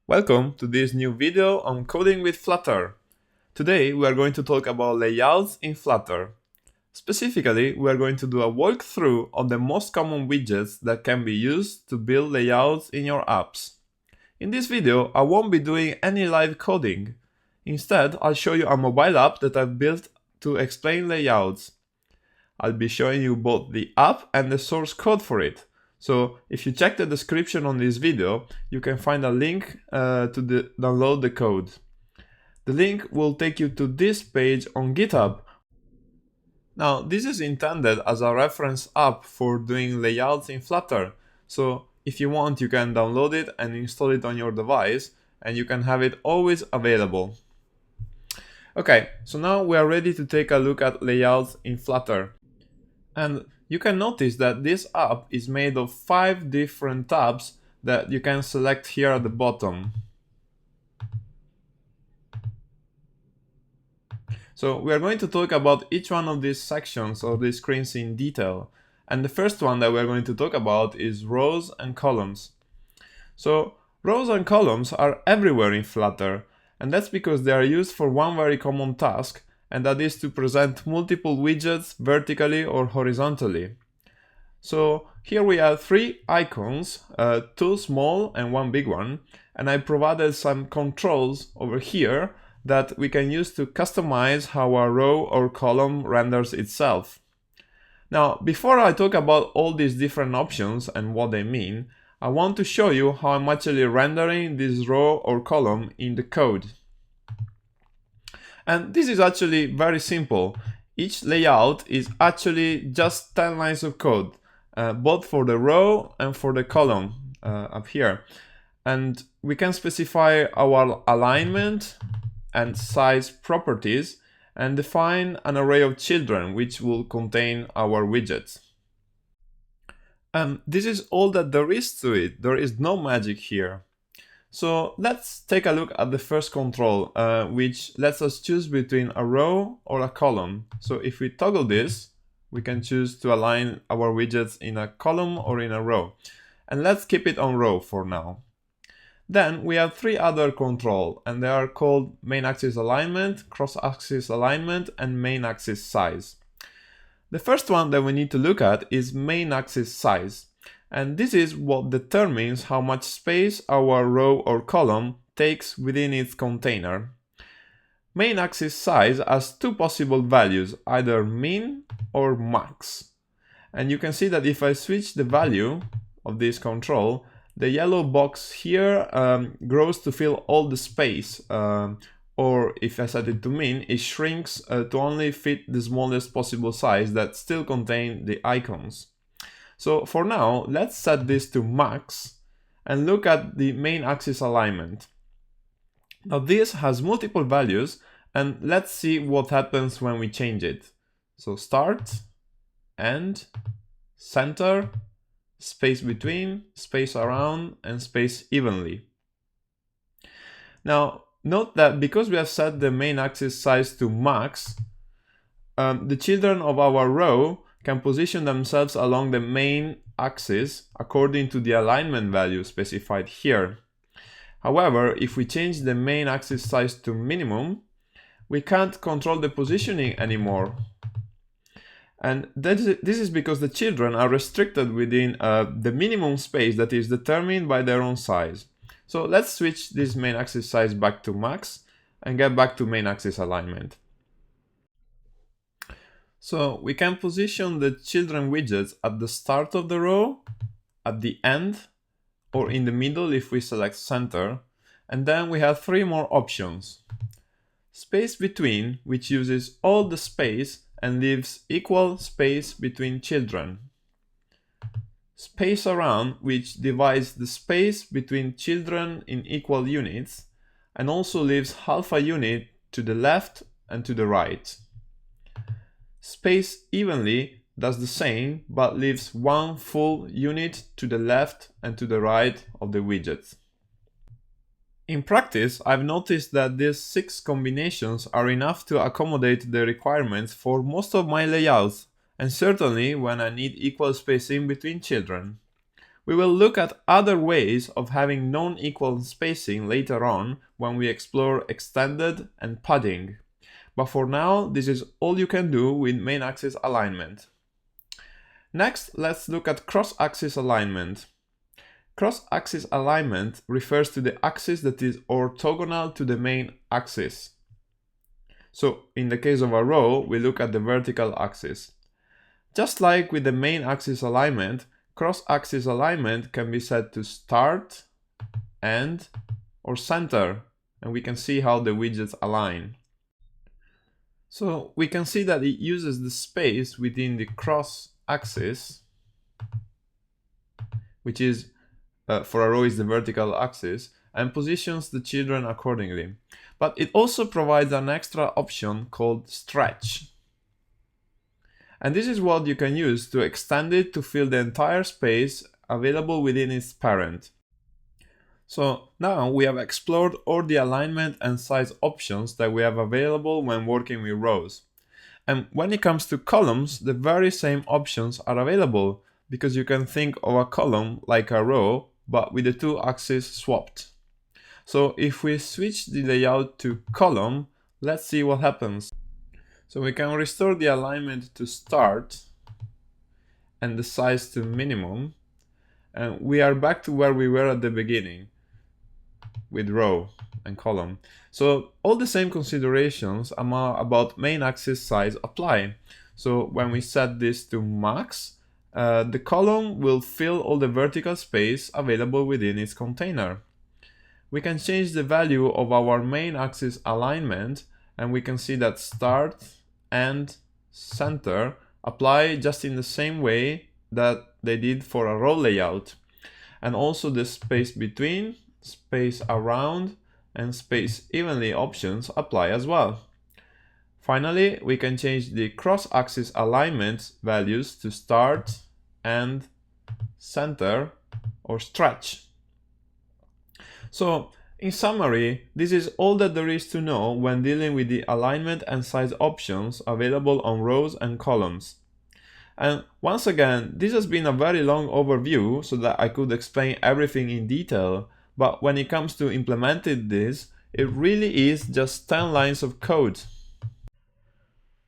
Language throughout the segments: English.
Welcome to this new video on coding with Flutter. Today we are going to talk about layouts in Flutter. Specifically, we are going to do a walkthrough of the most common widgets that can be used to build layouts in your apps. In this video, I won't be doing any live coding. Instead, I'll show you a mobile app that I've built to explain layouts. I'll be showing you both the app and the source code for it. So if you check the description on this video, you can find a link to download the code. The link will take you to this page on GitHub. Now, this is intended as a reference app for doing layouts in Flutter. So if you want, you can download it and install it on your device, and you can have it always available. Okay, so now we are ready to take a look at layouts in Flutter. And you can notice that this app is made of 5 different tabs that you can select here at the bottom. So we are going to talk about each one of these sections or these screens in detail. And the first one that we're going to talk about is rows and columns. So rows and columns are everywhere in Flutter, and that's because they are used for one very common task, and that is to present multiple widgets vertically or horizontally. So here we have 3 icons, 2 small and 1 big one, and I provided some controls over here that we can use to customize how a row or column renders itself. Now, before I talk about all these different options and what they mean, I want to show you how I'm actually rendering this row or column in the code. And this is actually very simple. Each layout is actually just 10 lines of code, both for the row and for the column up here. And we can specify our alignment and size properties and define an array of children which will contain our widgets. And this is all that there is to it. There is no magic here. So let's take a look at the first control, which lets us choose between a row or a column. So if we toggle this, we can choose to align our widgets in a column or in a row. And let's keep it on row for now. Then we have 3 other controls, and they are called main axis alignment, cross axis alignment, and main axis size. The first one that we need to look at is main axis size. And this is what determines how much space our row or column takes within its container. Main axis size has 2 possible values, either min or max. And you can see that if I switch the value of this control, the yellow box here grows to fill all the space. Or if I set it to min, it shrinks to only fit the smallest possible size that still contain the icons. So for now, let's set this to max and look at the main axis alignment. Now this has multiple values, and let's see what happens when we change it. So start, end, center, space between, space around, and space evenly. Now note that because we have set the main axis size to max, the children of our row can position themselves along the main axis according to the alignment value specified here. However, if we change the main axis size to minimum, we can't control the positioning anymore. And this is because the children are restricted within the minimum space that is determined by their own size. So let's switch this main axis size back to max and get back to main axis alignment. So we can position the children widgets at the start of the row, at the end, or in the middle if we select center. And then we have 3 more options. Space between, which uses all the space and leaves equal space between children. Space around, which divides the space between children in equal units and also leaves half a unit to the left and to the right. Space evenly does the same, but leaves 1 full unit to the left and to the right of the widget. In practice, I've noticed that these 6 combinations are enough to accommodate the requirements for most of my layouts, and certainly when I need equal spacing between children. We will look at other ways of having non-equal spacing later on when we explore extended and padding. But for now, this is all you can do with main axis alignment. Next, let's look at cross-axis alignment. Cross-axis alignment refers to the axis that is orthogonal to the main axis. So in the case of a row, we look at the vertical axis. Just like with the main axis alignment, cross-axis alignment can be set to start, end, or center, and we can see how the widgets align. So we can see that it uses the space within the cross-axis, which is, for a row is the vertical axis, and positions the children accordingly. But it also provides an extra option called stretch. And this is what you can use to extend it to fill the entire space available within its parent. So now we have explored all the alignment and size options that we have available when working with rows. And when it comes to columns, the very same options are available, because you can think of a column like a row, but with the two axes swapped. So if we switch the layout to column, let's see what happens. So we can restore the alignment to start and the size to minimum, and we are back to where we were at the beginning with row and column. So all the same considerations about main axis size apply. So when we set this to max, the column will fill all the vertical space available within its container. We can change the value of our main axis alignment, and we can see that start, end, center apply just in the same way that they did for a row layout. And also the space between, space around, and space evenly options apply as well. Finally, we can change the cross-axis alignment values to start, end, center, or stretch. So, in summary, this is all that there is to know when dealing with the alignment and size options available on rows and columns. And once again, this has been a very long overview so that I could explain everything in detail, but when it comes to implementing this, it really is just 10 lines of code.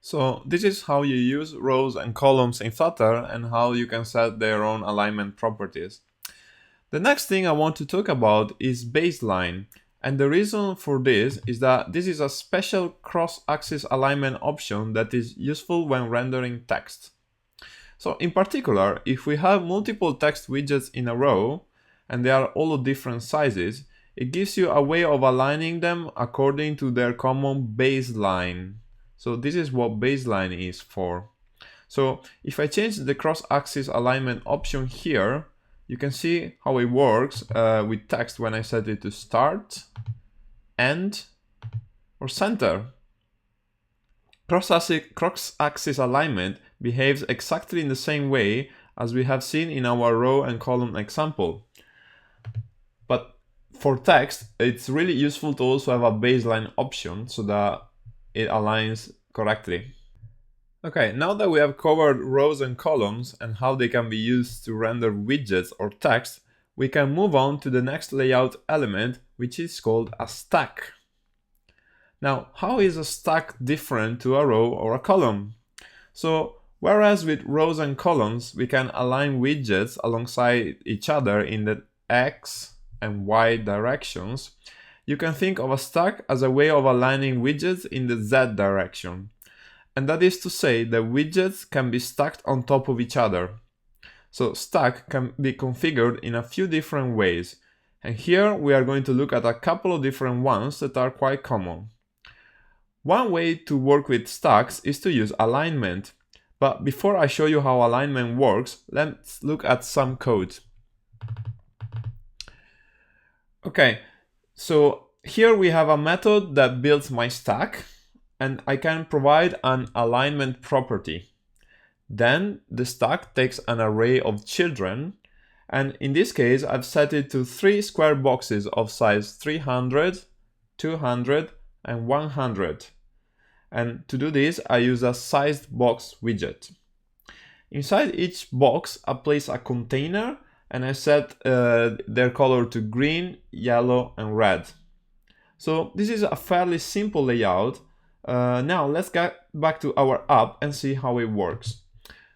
So this is how you use rows and columns in Flutter and how you can set their own alignment properties. The next thing I want to talk about is baseline, and the reason for this is that this is a special cross-axis alignment option that is useful when rendering text. So in particular, if we have multiple text widgets in a row, and they are all of different sizes, it gives you a way of aligning them according to their common baseline. So this is what baseline is for. So if I change the cross-axis alignment option here, you can see how it works with text when I set it to start, end, or center. Cross-axis alignment behaves exactly in the same way as we have seen in our row and column example. But for text, it's really useful to also have a baseline option so that it aligns correctly. Okay, now that we have covered rows and columns and how they can be used to render widgets or text, we can move on to the next layout element, which is called a stack. Now, how is a stack different to a row or a column? So, whereas with rows and columns, we can align widgets alongside each other in the X and Y directions, you can think of a stack as a way of aligning widgets in the Z direction. And that is to say that widgets can be stacked on top of each other. So stack can be configured in a few different ways. And here we are going to look at a couple of different ones that are quite common. One way to work with stacks is to use alignment. But before I show you how alignment works, let's look at some code. Okay, so here we have a method that builds my stack, and I can provide an alignment property. Then the stack takes an array of children, and in this case I've set it to 3 square boxes of size 300, 200, and 100. And to do this, I use a sized box widget. Inside each box, I place a container, and I set their color to green, yellow, and red. So this is a fairly simple layout. Now let's get back to our app and see how it works.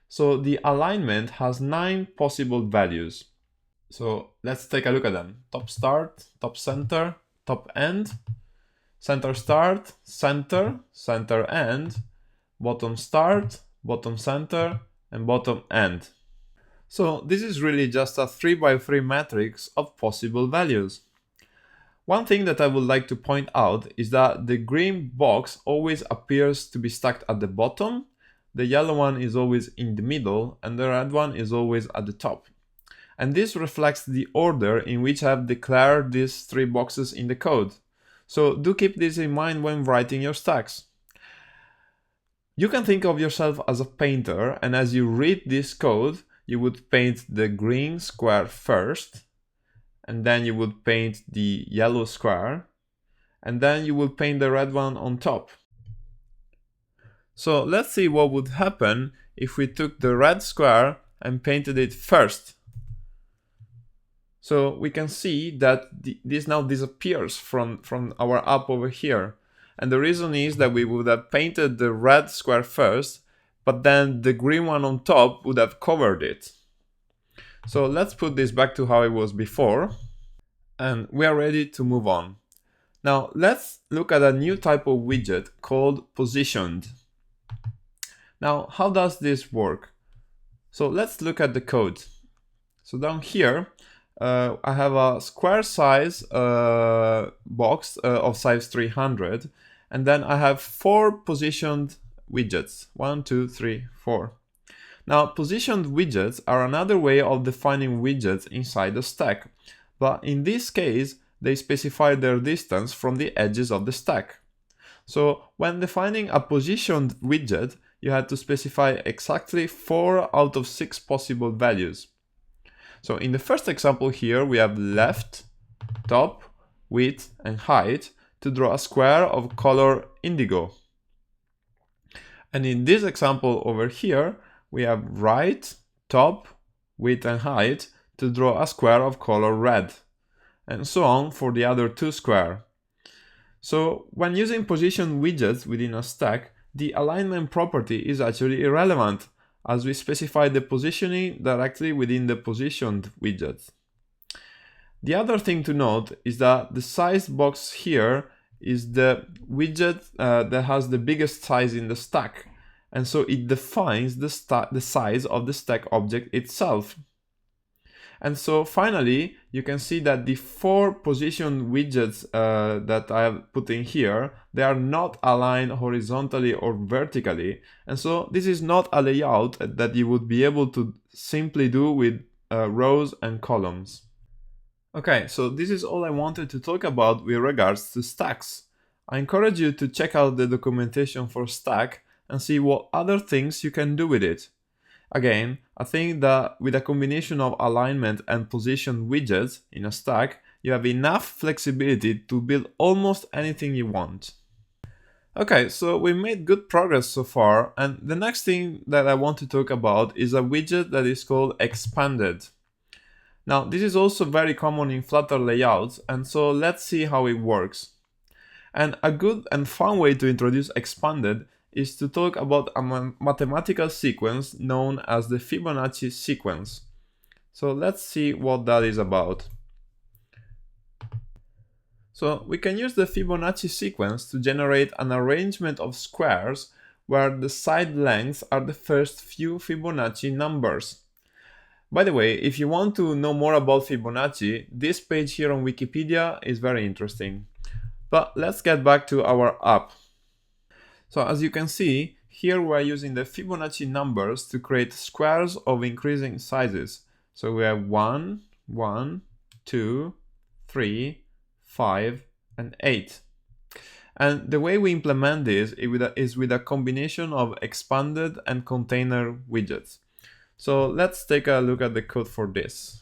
So the alignment has 9 possible values. So let's take a look at them. Top start, top center, top end, center start, center, center end, bottom start, bottom center, and bottom end. So this is really just a 3x3 matrix of possible values. One thing that I would like to point out is that the green box always appears to be stacked at the bottom, the yellow one is always in the middle, and the red one is always at the top. And this reflects the order in which I have declared these 3 boxes in the code. So do keep this in mind when writing your stacks. You can think of yourself as a painter, and as you read this code, you would paint the green square first, and then you would paint the yellow square, and then you would paint the red one on top. So let's see what would happen if we took the red square and painted it first. So we can see that this now disappears from our app over here. And the reason is that we would have painted the red square first, but then the green one on top would have covered it. So let's put this back to how it was before, and we are ready to move on. Now let's look at a new type of widget called positioned. Now how does this work? So let's look at the code. So down here, I have a square size box of size 300, and then I have 4 positioned widgets. 1, 2, 3, 4. Now, positioned widgets are another way of defining widgets inside the stack, but in this case, they specify their distance from the edges of the stack. So when defining a positioned widget, you had to specify exactly 4 out of 6 possible values. So in the first example here, we have left, top, width, and height to draw a square of color indigo. And in this example over here, we have right, top, width, and height to draw a square of color red, and so on for the other 2 squares. So when using position widgets within a stack, the alignment property is actually irrelevant, as we specify the positioning directly within the positioned widget. The other thing to note is that the size box here is the widget that has the biggest size in the stack, and so it defines the size of the stack object itself. And so finally, you can see that the 4 position widgets that I have put in here, they are not aligned horizontally or vertically. And so this is not a layout that you would be able to simply do with rows and columns. Okay, so this is all I wanted to talk about with regards to stacks. I encourage you to check out the documentation for stack and see what other things you can do with it. Again, I think that with a combination of alignment and position widgets in a stack, you have enough flexibility to build almost anything you want. Okay, so we made good progress so far, and the next thing that I want to talk about is a widget that is called expanded. Now, this is also very common in Flutter layouts, and so let's see how it works. And a good and fun way to introduce expanded is to talk about a mathematical sequence known as the Fibonacci sequence. So let's see what that is about. So we can use the Fibonacci sequence to generate an arrangement of squares where the side lengths are the first few Fibonacci numbers. By the way, if you want to know more about Fibonacci, this page here on Wikipedia is very interesting. But let's get back to our app. So as you can see, here we're using the Fibonacci numbers to create squares of increasing sizes. So we have 1, 1, 2, 3, 5, and 8. And the way we implement this is with a combination of expanded and container widgets. So let's take a look at the code for this.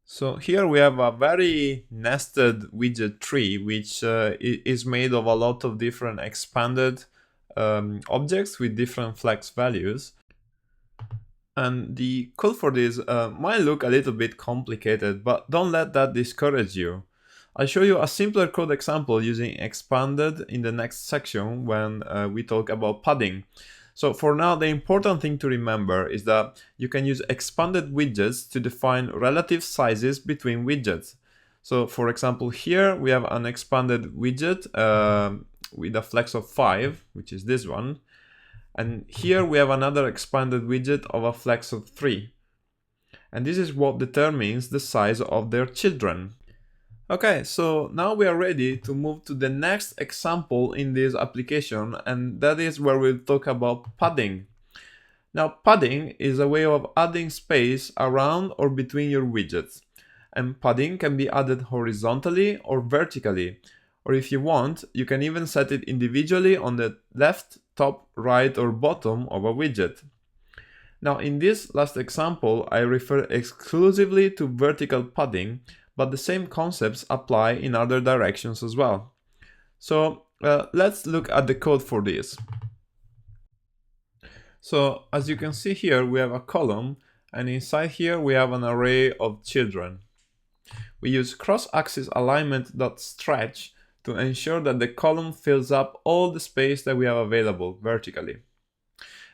So here we have a very nested widget tree, which is made of a lot of different expanded objects with different flex values. And the code for this might look a little bit complicated, but don't let that discourage you. I'll show you a simpler code example using expanded in the next section when we talk about padding. So for now, the important thing to remember is that you can use expanded widgets to define relative sizes between widgets. So for example, here we have an expanded widget with a flex of 5, which is this one. And here we have another expanded widget of a flex of 3. And this is what determines the size of their children. Okay, so now we are ready to move to the next example in this application, and that is where we'll talk about padding. Now, padding is a way of adding space around or between your widgets. And padding can be added horizontally or vertically. Or if you want, you can even set it individually on the left, top, right, or bottom of a widget. Now, in this last example, I refer exclusively to vertical padding, but the same concepts apply in other directions as well. So let's look at the code for this. So as you can see here, we have a column, and inside here we have an array of children. We use cross-axis alignment.stretch to ensure that the column fills up all the space that we have available vertically.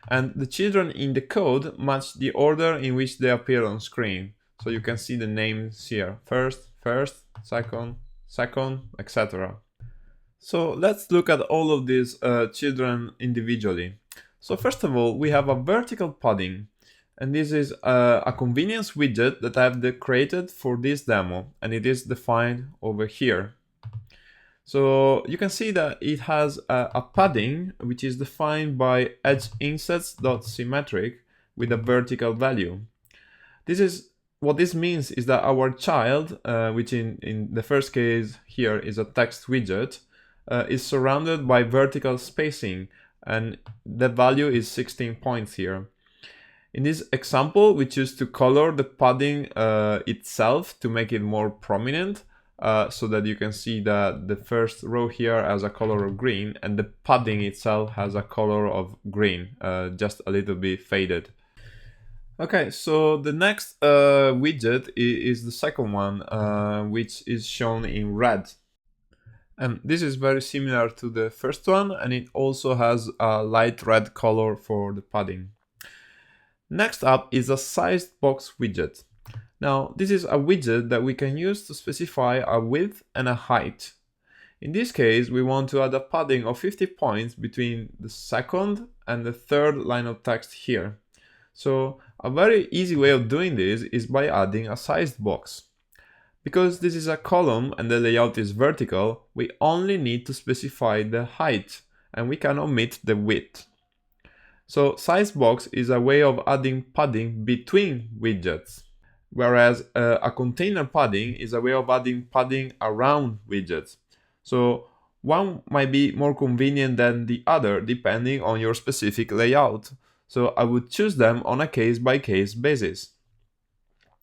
And the children in the code match the order in which they appear on screen. So you can see the names here, first, second, etc. So let's look at all of these children individually. So first of all, we have a vertical padding. And this is a convenience widget that I've created for this demo, and it is defined over here. So you can see that it has a padding which is defined by edgeinsets.symmetric with a vertical value. What this means is that our child, which in the first case here is a text widget, is surrounded by vertical spacing, and the value is 16 points here. In this example, we choose to color the padding itself to make it more prominent, so that you can see that the first row here has a color of green, and the padding itself has a color of green, just a little bit faded. Okay, so the next widget is the second one, which is shown in red. And this is very similar to the first one, and it also has a light red color for the padding. Next up is a sized box widget. Now, this is a widget that we can use to specify a width and a height. In this case, we want to add a padding of 50 points between the second and the third line of text here. So a very easy way of doing this is by adding a sized box. Because this is a column and the layout is vertical, we only need to specify the height, and we can omit the width. So size box is a way of adding padding between widgets, whereas a container padding is a way of adding padding around widgets. So one might be more convenient than the other depending on your specific layout. So I would choose them on a case-by-case basis.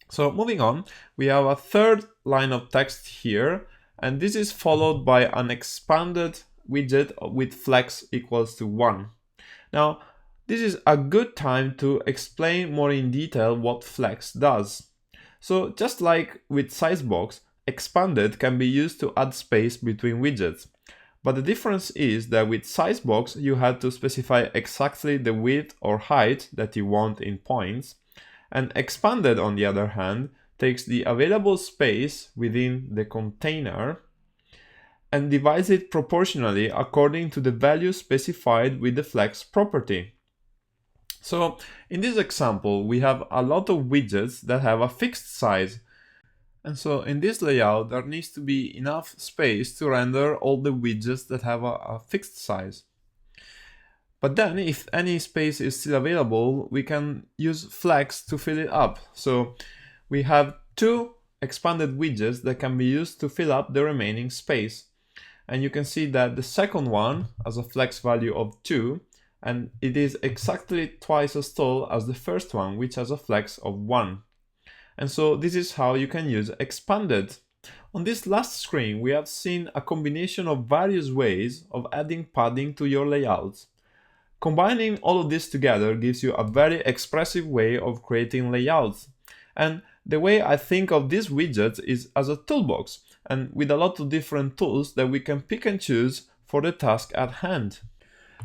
So moving on, we have a third line of text here, and this is followed by an expanded widget with flex equals to 1. Now, this is a good time to explain more in detail what flex does. So just like with sizebox, expanded can be used to add space between widgets. But the difference is that with sizebox, you have to specify exactly the width or height that you want in points. And expanded, on the other hand, takes the available space within the container and divides it proportionally according to the value specified with the flex property. So in this example, we have a lot of widgets that have a fixed size. And so in this layout, there needs to be enough space to render all the widgets that have a fixed size. But then if any space is still available, we can use flex to fill it up. So we have two expanded widgets that can be used to fill up the remaining space. And you can see that the second one has a flex value of 2, and it is exactly twice as tall as the first one, which has a flex of 1. And so this is how you can use expanded. On this last screen, we have seen a combination of various ways of adding padding to your layouts. Combining all of this together gives you a very expressive way of creating layouts. And the way I think of these widgets is as a toolbox, and with a lot of different tools that we can pick and choose for the task at hand.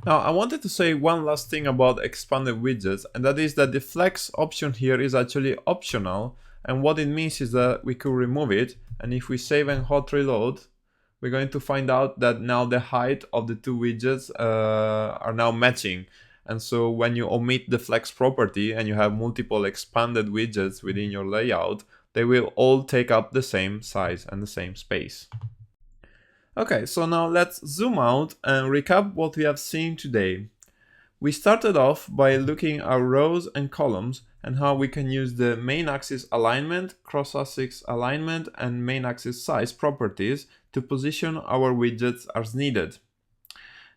Now, I wanted to say one last thing about expanded widgets, and that is that the flex option here is actually optional, and what it means is that we could remove it, and if we save and hot reload, we're going to find out that now the height of the two widgets are now matching. And so when you omit the flex property and you have multiple expanded widgets within your layout, they will all take up the same size and the same space. Okay, so now let's zoom out and recap what we have seen today. We started off by looking at rows and columns and how we can use the main axis alignment, cross axis alignment, and main axis size properties to position our widgets as needed.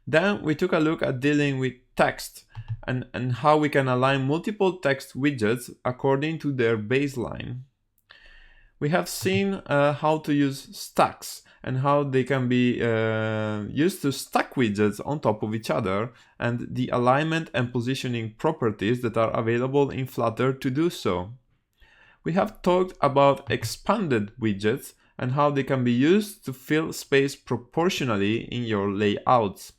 Then we took a look at dealing with text and how we can align multiple text widgets according to their baseline. We have seen how to use stacks and how they can be used to stack widgets on top of each other, and the alignment and positioning properties that are available in Flutter to do so. We have talked about expanded widgets and how they can be used to fill space proportionally in your layouts.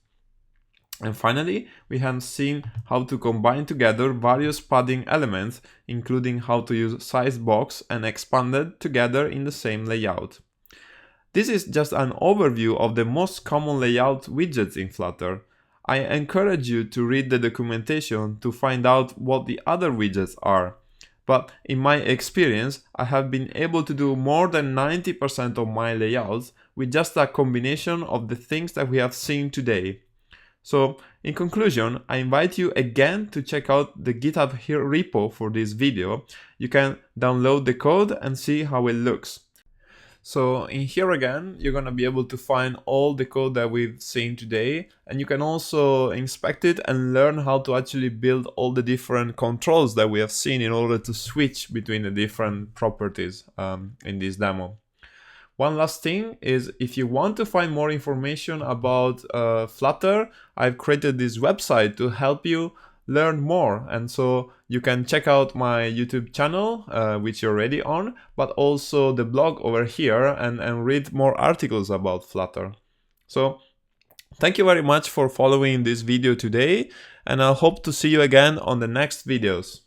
And finally, we have seen how to combine together various padding elements, including how to use size box and expanded together in the same layout. This is just an overview of the most common layout widgets in Flutter. I encourage you to read the documentation to find out what the other widgets are. But in my experience, I have been able to do more than 90% of my layouts with just a combination of the things that we have seen today. So, in conclusion, I invite you again to check out the GitHub repo for this video. You can download the code and see how it looks. So in here again, you're going to be able to find all the code that we've seen today, and you can also inspect it and learn how to actually build all the different controls that we have seen in order to switch between the different properties in this demo. One last thing is, if you want to find more information about Flutter, I've created this website to help you learn more, and so you can check out my YouTube channel, which you're already on, but also the blog over here and read more articles about Flutter. So thank you very much for following this video today, and I hope to see you again on the next videos.